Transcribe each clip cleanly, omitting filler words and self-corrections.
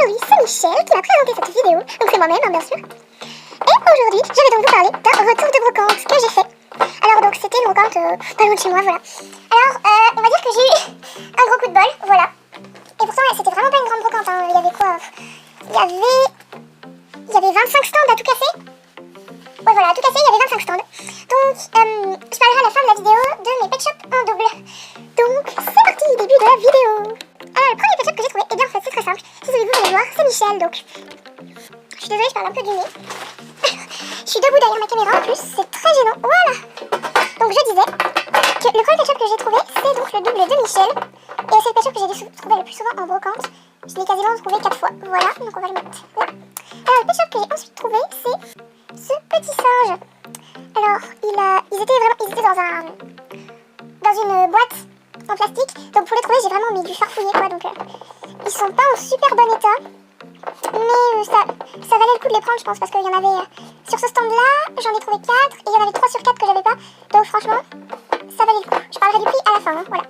aujourd'hui, c'est Michel qui m'a présenté cette vidéo, donc c'est moi-même, bien sûr. Et aujourd'hui, je vais donc vous parler d'un retour de brocante que j'ai fait. Alors donc c'était une brocante pas loin de chez moi, voilà. Alors on va dire que j'ai eu un gros coup de bol, voilà. Et pourtant c'était vraiment pas une grande brocante, hein. Il y avait quoi il y avait 25 stands à tout casser. Ouais voilà, à tout casser, il y avait 25 stands. Donc je parlerai à la fin de la vidéo de mes pet shops en double. Donc c'est parti, début de la vidéo. Alors le premier pet shop que j'ai trouvé, et bien en fait c'est très simple. Si vous allez voir, c'est Michel donc. Je suis désolée, je parle un peu du nez. Je suis debout derrière ma caméra en plus, c'est très gênant. Voilà. Donc je disais que le premier pet shop que j'ai trouvé, c'est donc le double de Michel. Et c'est le pet shop que j'ai trouvé le plus souvent en brocante. Je l'ai quasiment trouvé 4 fois. Voilà, donc on va le mettre là. Alors le pet shop que j'ai ensuite trouvé, c'est ce petit singe. Alors ils étaient dans une boîte en plastique. Donc pour les trouver, j'ai vraiment mis du farfouiller quoi. Donc ils sont pas en super bon état. Mais ça valait le coup de les prendre je pense parce qu'il y en avait sur ce stand là, j'en ai trouvé 4 et il y en avait 3 sur 4 que j'avais pas. Donc franchement, ça valait le coup. Je parlerai du prix à la fin, hein, voilà.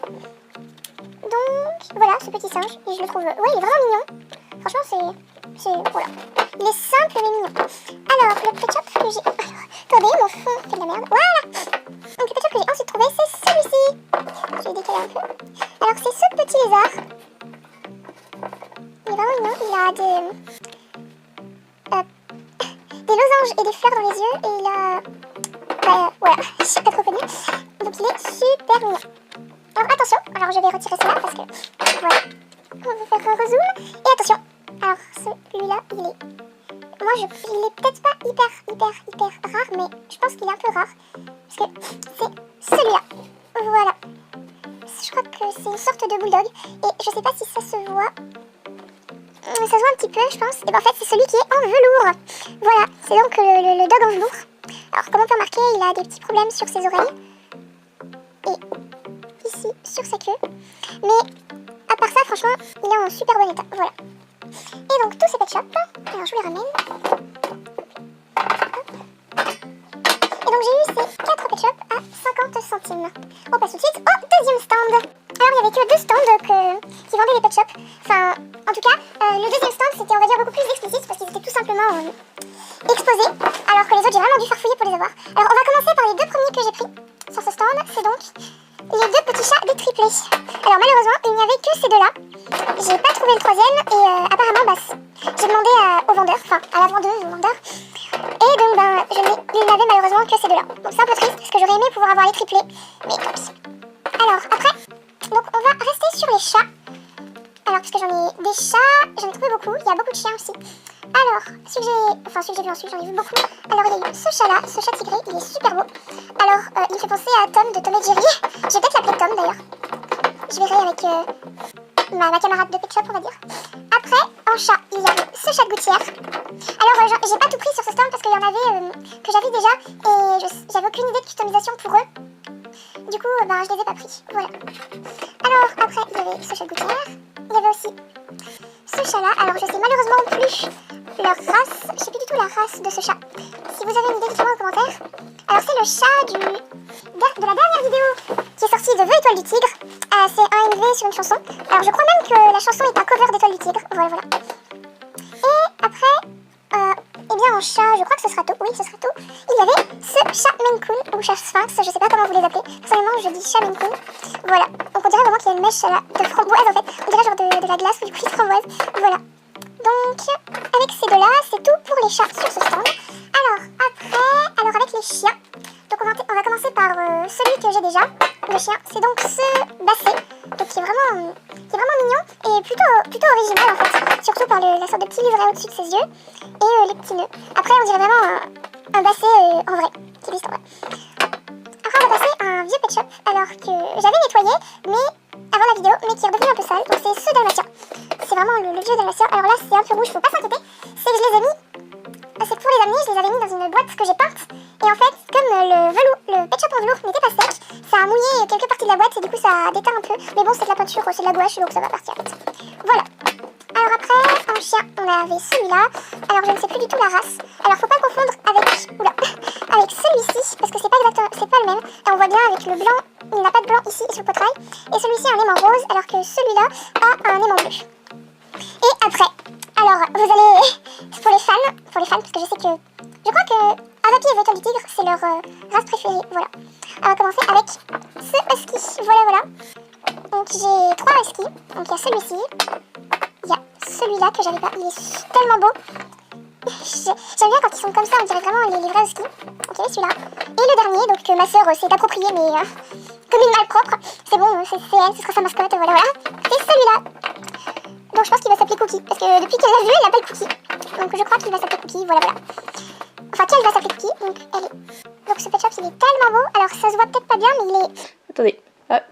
Donc voilà ce petit singe, et je le trouve, ouais il est vraiment mignon. Franchement voilà. Il est simple mais mignon. Alors le pet shop que j'ai... Attendez, mon fond fait de la merde. Voilà. Donc le pet shop que j'ai ensuite trouvé c'est celui-ci. Je vais décaler un peu. Alors c'est ce petit lézard. Il est vraiment mignon, il a des losanges et des fleurs dans les yeux et il a... voilà, je sais pas trop connu. Donc il est super mignon. Alors attention, alors je vais retirer cela parce que... Voilà. On va faire un rezoom. Et attention, alors celui-là, il est peut-être pas hyper rare, mais je pense qu'il est un peu rare. Parce que c'est celui-là. Voilà. Je crois que c'est une sorte de bulldog. Et je sais pas si ça se voit. Ça se voit un petit peu, je pense. Et ben en fait, c'est celui qui est en velours. Voilà, c'est donc le dog en velours. Alors, comme on peut remarquer, il a des petits problèmes sur ses oreilles. Et ici, sur sa queue. Mais, à part ça, franchement, il est en super bon état. Voilà. Et donc, tous ces pet shops, alors je vous les ramène. Et donc, j'ai eu ces 4 pet shops à 50 centimes. On passe tout de suite au deuxième stand. Alors, il n'y avait que 2 stands qui vendaient les pet shops. Enfin, en tout cas, le deuxième stand, c'était, on va dire, beaucoup plus explicite parce qu'ils étaient tout simplement exposés. Alors que les autres, j'ai vraiment dû farfouiller pour les avoir. Alors, on va commencer par les 2 premiers que j'ai pris sur ce stand. C'est donc les 2 petits chats des triplés. Alors, malheureusement, il n'y avait que ces 2-là. J'ai pas trouvé le troisième et apparemment, j'ai demandé au vendeur, enfin, à la vendeuse, au vendeur. Et donc, il n'avait malheureusement que ces 2-là. Donc, c'est un peu triste parce que j'aurais aimé pouvoir avoir les triplés. Mais tant pis. Alors, après, donc, on va rester sur les chats. Alors, parce que j'en ai des chats, j'en ai trouvé beaucoup, il y a beaucoup de chiens aussi. Alors, celui que j'ai vu ensuite, j'en ai vu beaucoup. Alors, il y a eu ce chat-là, ce chat tigré, il est super beau. Alors, il me fait penser à Tom de Tom et Jerry. Je vais peut-être l'appeler Tom d'ailleurs. Je verrai avec ma camarade de pet shop, on va dire. Après, en chat, il y avait ce chat de gouttière. Alors, j'ai pas tout pris sur ce stand parce qu'il y en avait que j'avais déjà et j'avais aucune idée de customisation pour eux. Du coup, je les ai pas pris. Voilà. Alors, après, il y avait ce chat de gouttière. Il y avait aussi ce chat-là. Alors, je sais malheureusement plus leur race. Je sais plus du tout la race de ce chat. Si vous avez une idée, dites-moi en commentaire. Alors, c'est le chat de la dernière vidéo qui est sortie de Vœux Étoile du Tigre. C'est un MV sur une chanson. Alors, je crois même que la chanson est un cover d'Étoile du Tigre. Voilà. Et après, en chat, je crois que ce sera tout. Oui, ce sera tout. Il y avait ce chat Maine Coon ou chat Sphinx, je sais pas comment vous les appelez. Personnellement, je dis chat Maine Coon. Voilà. Donc on dirait vraiment qu'il y a une mèche là, de framboise en fait. On dirait genre de la glace ou du fruit de framboise. Voilà. Donc, avec ces 2-là, c'est tout pour les chats sur ce stand. Alors avec les chiens. Donc on va commencer par celui que j'ai déjà. Le chien, c'est donc ce basset. Donc qui est vraiment mignon et plutôt original en fait. Surtout par la sorte de petit livret au-dessus de ses yeux et les petits nœuds. Après on dirait vraiment un basset en vrai, qui existe en vrai. Après on va passer à un vieux pet shop, alors que j'avais nettoyé avant la vidéo, mais qui est redevenu un peu sale. Donc c'est ce dalmatien. C'est vraiment le vieux dalmatien. Alors là c'est un peu rouge, faut pas s'inquiéter. C'est que je les ai mis, c'est pour les amener, je les avais mis dans une boîte que j'ai peinte. Et en fait, comme le pet shop en velours n'était pas sec, ça a mouillé quelques parties de la boîte et du coup ça a déteint un peu. Mais bon, c'est de la peinture, c'est de la gouache, donc ça va partir vite. Voilà. Alors après, en chien, on avait celui-là. Alors je ne sais plus du tout la race. Alors faut pas confondre avec celui-ci, parce que c'est pas le même. Et on voit bien avec le blanc, il n'a pas de blanc ici sur le poitrail. Et celui-ci a un aimant rose, alors que celui-là a un aimant bleu. Et après, Alors, vous allez... pour les fans, parce que je sais que... Je crois que Avapi et Vuitton du Tigre, c'est leur race préférée, voilà. On va commencer avec ce husky, voilà. Donc j'ai 3 huskies, donc il y a celui-ci, il y a celui-là que j'avais pas, il est tellement beau. J'aime bien quand ils sont comme ça, on dirait vraiment les vrais huskies. Ok, celui-là. Et le dernier, donc ma soeur s'est approprié, mais comme une malpropre, c'est bon, c'est elle, ce sera sa mascotte, voilà. C'est celui-là. Donc je pense qu'il va s'appeler Cookie, parce que depuis qu'elle l'a vu, elle l'appelle Cookie. Donc je crois qu'il va s'appeler Cookie, voilà. Enfin qu'elle va s'appeler Cookie, donc elle est... Donc ce pet shop il est tellement beau, alors ça se voit peut-être pas bien, mais il est... Attendez, ah.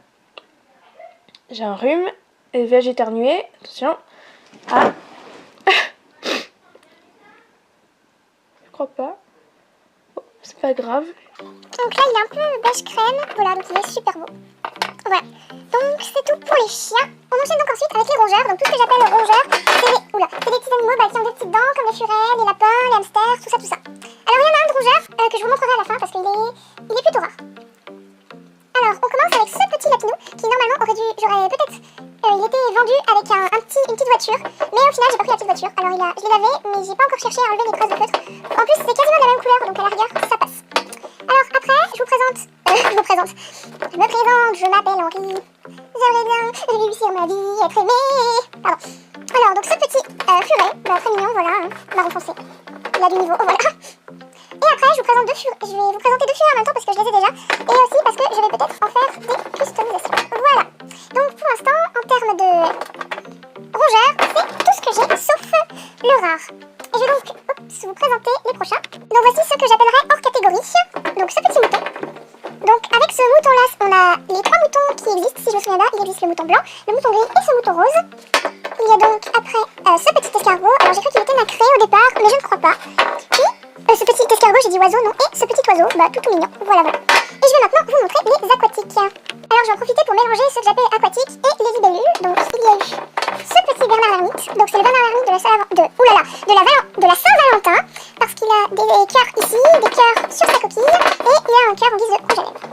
J'ai un rhume, et vais-je éternuer, attention. Ah. Je crois pas. Oh, c'est pas grave. Donc là il est un peu beige crème, voilà, donc il est super beau. Voilà, donc c'est tout pour les chiens. On enchaîne donc ensuite avec les rongeurs. Donc tout ce que j'appelle rongeurs, c'est des petits animaux qui ont des petites dents comme les furets, les lapins, les hamsters, tout ça. Alors il y en a un de rongeur que je vous montrerai à la fin parce qu'il est plutôt rare. Alors on commence avec ce petit lapinou qui normalement j'aurais peut-être, il était vendu avec une petite voiture, mais au final j'ai pas pris la petite voiture. Alors je l'ai lavé, mais j'ai pas encore cherché à enlever les traces de feutre. En plus c'est quasiment de la même couleur, donc à la rigueur ça passe. Alors après je me présente, je m'appelle Henri, j'aimerais bien réussir ma vie, être aimé. Pardon. Alors donc ce petit furet, très mignon, voilà, marron foncé, il a du niveau, voilà. Et après je vais vous présenter 2 furets en même temps parce que je les ai déjà, et aussi parce que je vais peut-être en faire des customisations. Voilà, donc pour l'instant en termes de rongeurs, c'est tout ce que j'ai sauf le rare. Et je vais donc vous présenter les prochains. Donc voici ceux que j'appellerais hors catégorie, donc ce petit mouton. Donc avec ce mouton là, on a les 3 moutons qui existent, si je me souviens bien, il existe le mouton blanc, le mouton gris et ce mouton rose. Il y a donc après ce petit escargot, alors j'ai cru qu'il était nacré au départ, mais je ne crois pas. Puis ce petit escargot, j'ai dit oiseau, non, et ce petit oiseau, tout mignon, voilà. Et je vais maintenant vous montrer les aquatiques. Alors je vais en profiter pour mélanger ceux que j'appelle aquatiques et les libellules. Donc il y a eu ce petit Bernard l'ermite, donc c'est le Bernard l'ermite de la Saint-Valentin, parce qu'il a des cœurs ici, des cœurs sur sa coquille, et il y a un cœur en guise de rouge à lèvres.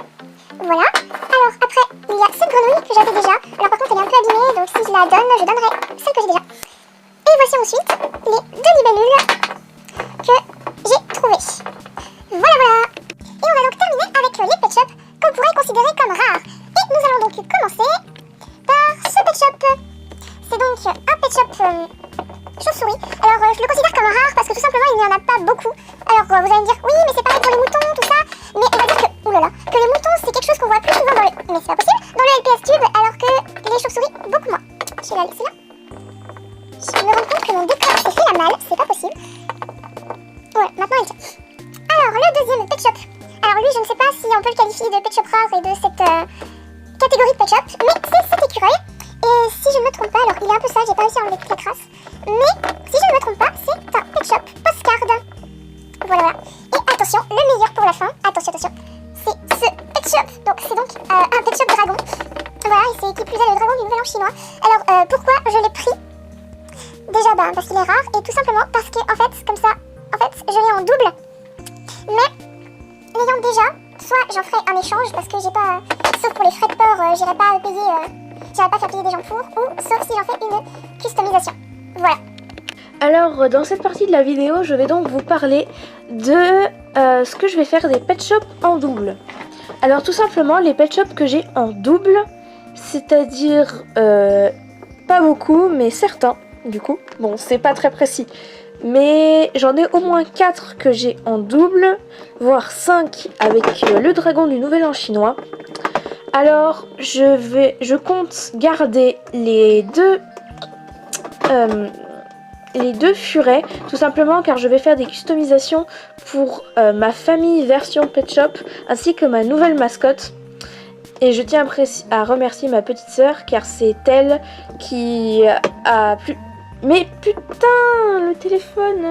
Voilà. Alors après, il y a cette grenouille que j'avais déjà. Alors par contre elle est un peu abîmée, donc si je la donne, je donnerai celle que j'ai déjà. Et voici ensuite les 2 libellules que j'ai trouvées. Voilà. Et on va donc terminer avec les pet shops qu'on pourrait considérer comme rares. Et nous allons donc commencer par ce pet shop. C'est donc un pet shop chauve-souris. Alors je le considère comme rare parce que tout simplement il n'y en a pas beaucoup. Alors vous allez me dire oui mais c'est pareil pour les moutons, tout ça. Mais on va dire que les moutons c'est quelque chose qu'on voit plus souvent dans le... Mais c'est pas possible, dans le LPS Tube, alors que les chauves-souris beaucoup moins. Je vais la laisser là. Je me rends compte que mon décor s'est fait la malle, c'est pas possible. Voilà, maintenant elle tient. Alors le deuxième pet shop. Alors lui je ne sais pas si on peut le qualifier de pet shop rare et de cette catégorie de pet shop, mais c'est cet écureuil. Et si je ne me trompe pas, alors il est un peu sale, j'ai pas réussi à enlever toute la crasse. Mais si je ne me trompe pas, c'est un pet shop postcard. Voilà. Et attention, le meilleur pour la fin, attention, c'est ce pet shop. Donc c'est donc un pet shop dragon. Voilà, et c'est qui plus est le dragon du Nouvel An chinois. Alors pourquoi je l'ai pris? Déjà parce qu'il est rare et tout simplement parce que en fait, comme ça, je l'ai en double. Mais l'ayant déjà, soit j'en ferai un échange parce que j'ai pas, sauf pour les frais de port, j'irai pas faire payer des gens pour, ou sauf si j'en fais une customisation. Voilà. Alors dans cette partie de la vidéo, je vais donc vous parler de ce que je vais faire des pet shops en double. Alors tout simplement les pet shops que j'ai en double, c'est-à-dire pas beaucoup mais certains du coup, bon c'est pas très précis. Mais j'en ai au moins 4 que j'ai en double, voire 5 avec le dragon du Nouvel An chinois. Alors je compte garder les deux furets, tout simplement car je vais faire des customisations pour ma famille version Pet Shop, ainsi que ma nouvelle mascotte. Et je tiens à remercier ma petite sœur car c'est elle qui a plus... Mais putain, le téléphone...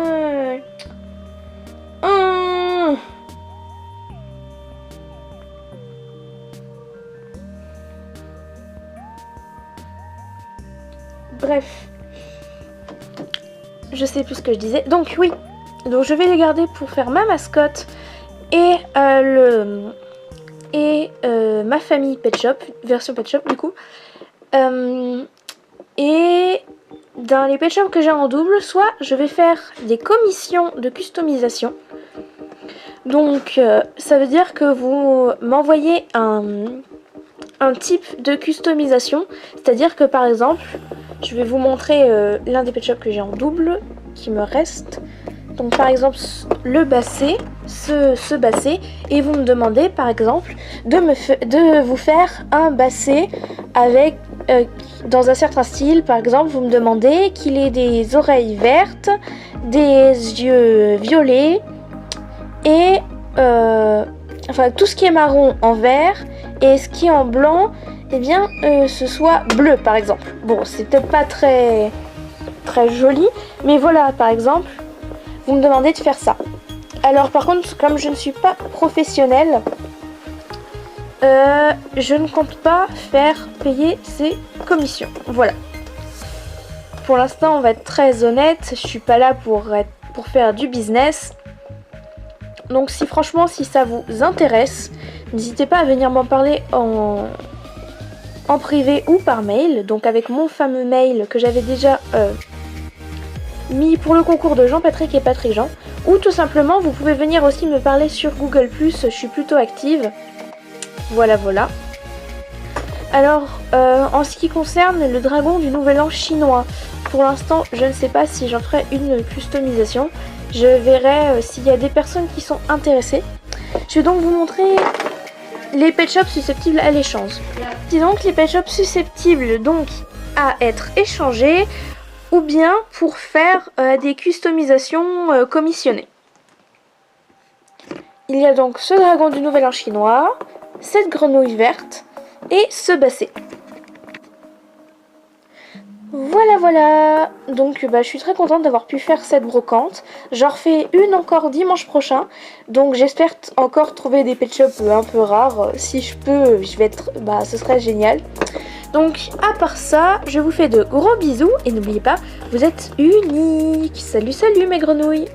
Bref. Je sais plus ce que je disais. Donc oui, donc je vais les garder pour faire ma mascotte et ma famille Pet Shop, version Pet Shop du coup. Et dans les pet shops que j'ai en double, soit je vais faire des commissions de customisation. Donc ça veut dire que vous m'envoyez un type de customisation, c'est-à-dire que par exemple, je vais vous montrer l'un des pet shops que j'ai en double qui me reste. Donc par exemple le basset, ce basset, et vous me demandez par exemple de vous faire un basset avec dans un certain style. Par exemple vous me demandez qu'il ait des oreilles vertes, des yeux violets et enfin tout ce qui est marron en vert et ce qui est en blanc, eh bien ce soit bleu par exemple. Bon, c'est peut-être pas très joli, mais voilà, par exemple vous me demandez de faire ça. Alors par contre, comme je ne suis pas professionnelle, je ne compte pas faire payer ces commissions. Voilà. Pour l'instant, on va être très honnête, je suis pas là pour faire du business. Donc si franchement, si ça vous intéresse, n'hésitez pas à venir m'en parler en privé ou par mail. Donc avec mon fameux mail que j'avais déjà mis pour le concours de Jean-Patrick et Patrick Jean, ou tout simplement vous pouvez venir aussi me parler sur Google+, je suis plutôt active. Voilà. Alors en ce qui concerne le dragon du nouvel an chinois, pour l'instant je ne sais pas si j'en ferai une customisation, je verrai s'il y a des personnes qui sont intéressées. Je vais donc vous montrer les pet shops susceptibles à l'échange. C'est donc les pet shops susceptibles donc à être échangés, ou bien pour faire des customisations commissionnées. Il y a donc ce dragon du nouvel an chinois, cette grenouille verte et ce basset. Voilà. Donc je suis très contente d'avoir pu faire cette brocante. J'en refais une encore dimanche prochain. Donc j'espère encore trouver des pet shops un peu rares. Si je peux, je vais être, ce serait génial. Donc à part ça, je vous fais de gros bisous et n'oubliez pas, vous êtes uniques. Salut mes grenouilles.